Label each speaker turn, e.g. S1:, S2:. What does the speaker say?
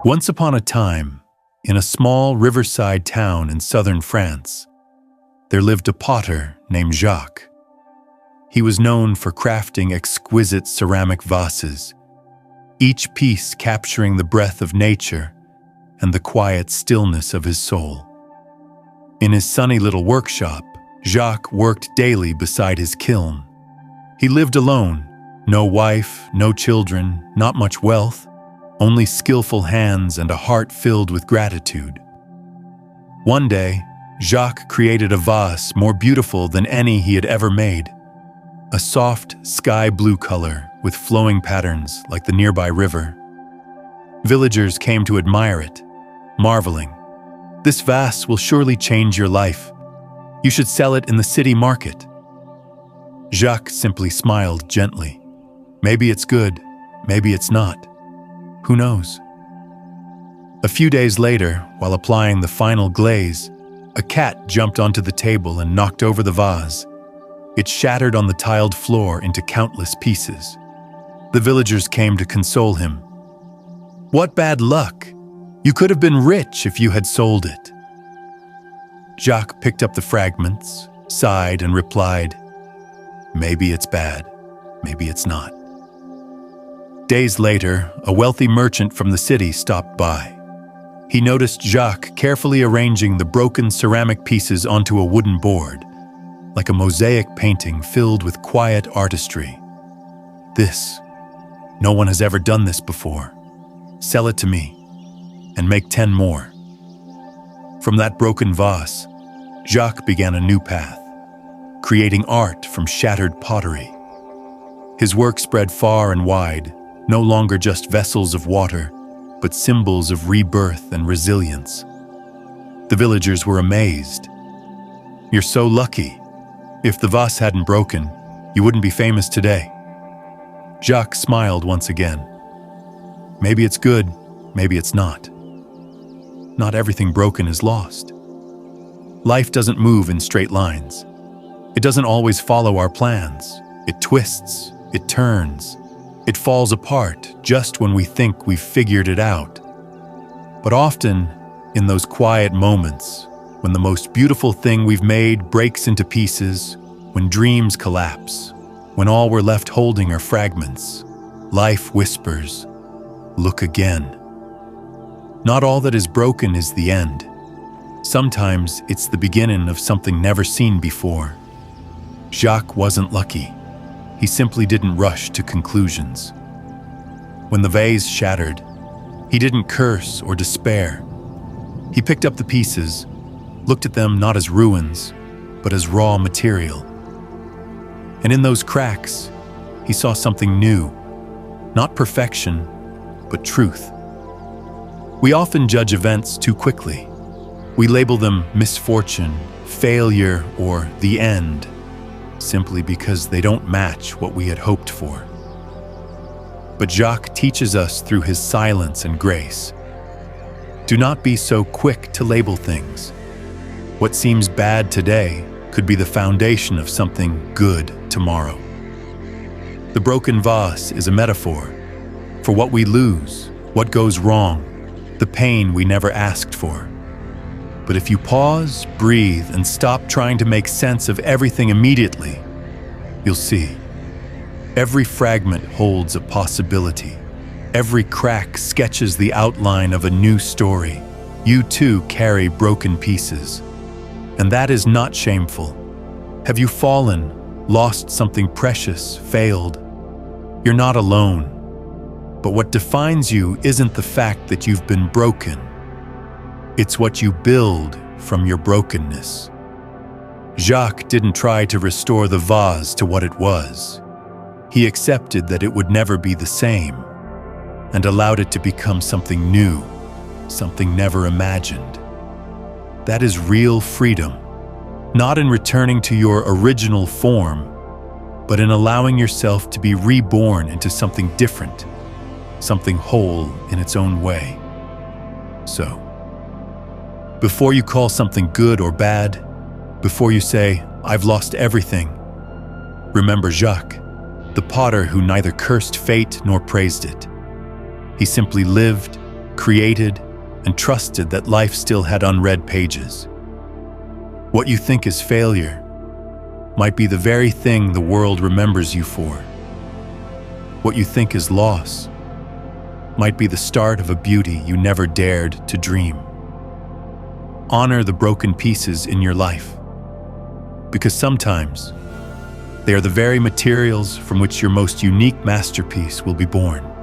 S1: Once upon a time, in a small riverside town in southern France, there lived a potter named Jacques. He was known for crafting exquisite ceramic vases, each piece capturing the breath of nature and the quiet stillness of his soul. In his sunny little workshop, Jacques worked daily beside his kiln. He lived alone, no wife, no children, not much wealth, only skillful hands and a heart filled with gratitude. One day, Jacques created a vase more beautiful than any he had ever made, a soft sky blue color with flowing patterns like the nearby river. Villagers came to admire it, marveling, "This vase will surely change your life. You should sell it in the city market." Jacques simply smiled gently. Maybe it's good, maybe it's not. Who knows? A few days later, while applying the final glaze, a cat jumped onto the table and knocked over the vase. It shattered on the tiled floor into countless pieces. The villagers came to console him. "What bad luck! You could have been rich if you had sold it." Jacques picked up the fragments, sighed, and replied, "Maybe it's bad, maybe it's not." Days later, a wealthy merchant from the city stopped by. He noticed Jacques carefully arranging the broken ceramic pieces onto a wooden board, like a mosaic painting filled with quiet artistry. No one has ever done this before. Sell it to me, and make 10 more." From that broken vase, Jacques began a new path, creating art from shattered pottery. His work spread far and wide, no longer just vessels of water, but symbols of rebirth and resilience. The villagers were amazed. "You're so lucky. If the vase hadn't broken, you wouldn't be famous today." Jacques smiled once again. Maybe it's good, maybe it's not. Not everything broken is lost. Life doesn't move in straight lines. It doesn't always follow our plans. It twists, it turns, it falls apart just when we think we've figured it out. But often, in those quiet moments, when the most beautiful thing we've made breaks into pieces, when dreams collapse, when all we're left holding are fragments, life whispers, "Look again." Not all that is broken is the end. Sometimes it's the beginning of something never seen before. Jacques wasn't lucky. He simply didn't rush to conclusions. When the vase shattered, he didn't curse or despair. He picked up the pieces, looked at them not as ruins, but as raw material. And in those cracks, he saw something new, not perfection, but truth. We often judge events too quickly. We label them misfortune, failure, or the end, simply because they don't match what we had hoped for. But Jacques teaches us through his silence and grace. Do not be so quick to label things. What seems bad today could be the foundation of something good tomorrow. The broken vase is a metaphor for what we lose, what goes wrong, the pain we never asked for. But if you pause, breathe, and stop trying to make sense of everything immediately, you'll see. Every fragment holds a possibility. Every crack sketches the outline of a new story. You too carry broken pieces. And that is not shameful. Have you fallen, lost something precious, failed? You're not alone. But what defines you isn't the fact that you've been broken. It's what you build from your brokenness. Jacques didn't try to restore the vase to what it was. He accepted that it would never be the same and allowed it to become something new, something never imagined. That is real freedom, not in returning to your original form, but in allowing yourself to be reborn into something different, something whole in its own way. So, before you call something good or bad, before you say, "I've lost everything," remember Jacques, the potter who neither cursed fate nor praised it. He simply lived, created, and trusted that life still had unread pages. What you think is failure might be the very thing the world remembers you for. What you think is loss might be the start of a beauty you never dared to dream. Honor the broken pieces in your life, because sometimes they are the very materials from which your most unique masterpiece will be born.